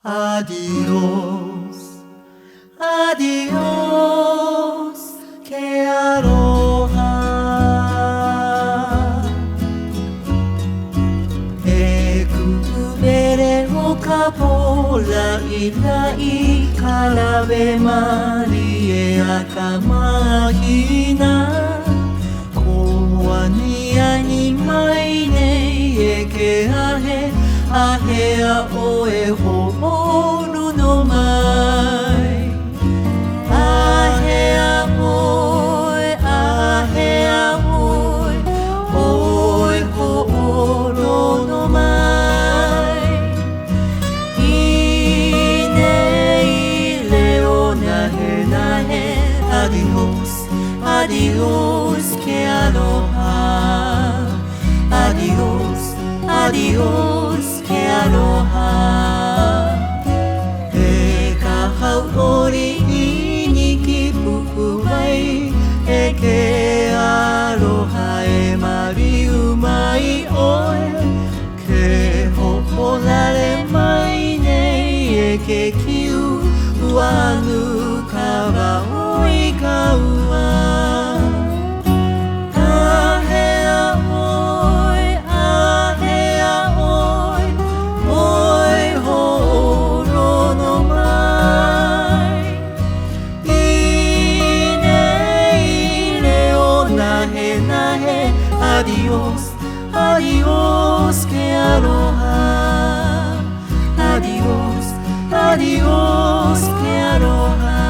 Adiós, adiós, que aloha. Ekubere o kapola ilai karabe marie akamahina. Koania ni maine eke ahe ahe a oe ho'onu no mai. Ahe a oe, ahe a oe, oe ho'onu no mai. Ine leo nahe nahe, adios, adios, que aloha. Adios, adios, que aloha. E ka hauori ni ki pupuai, e ke aloha e mari umai oe. Ke hoholare mai nei e ke kiu uanu kawa oi kaua. Adiós, adiós, que aloha. Adiós, adiós, que aloha.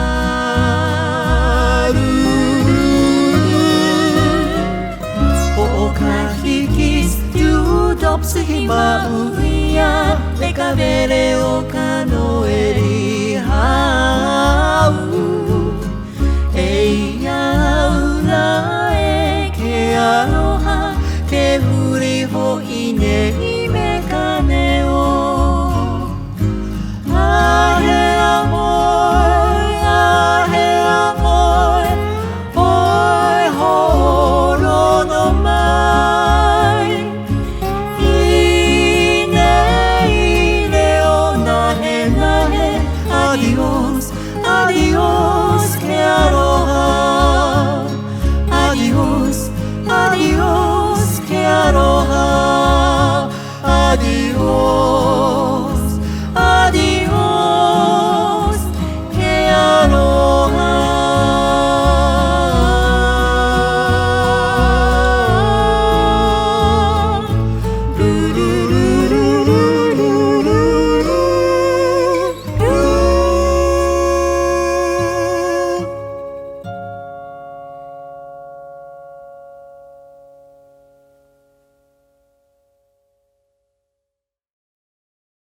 O kahikis, you dops hima uia, le kavere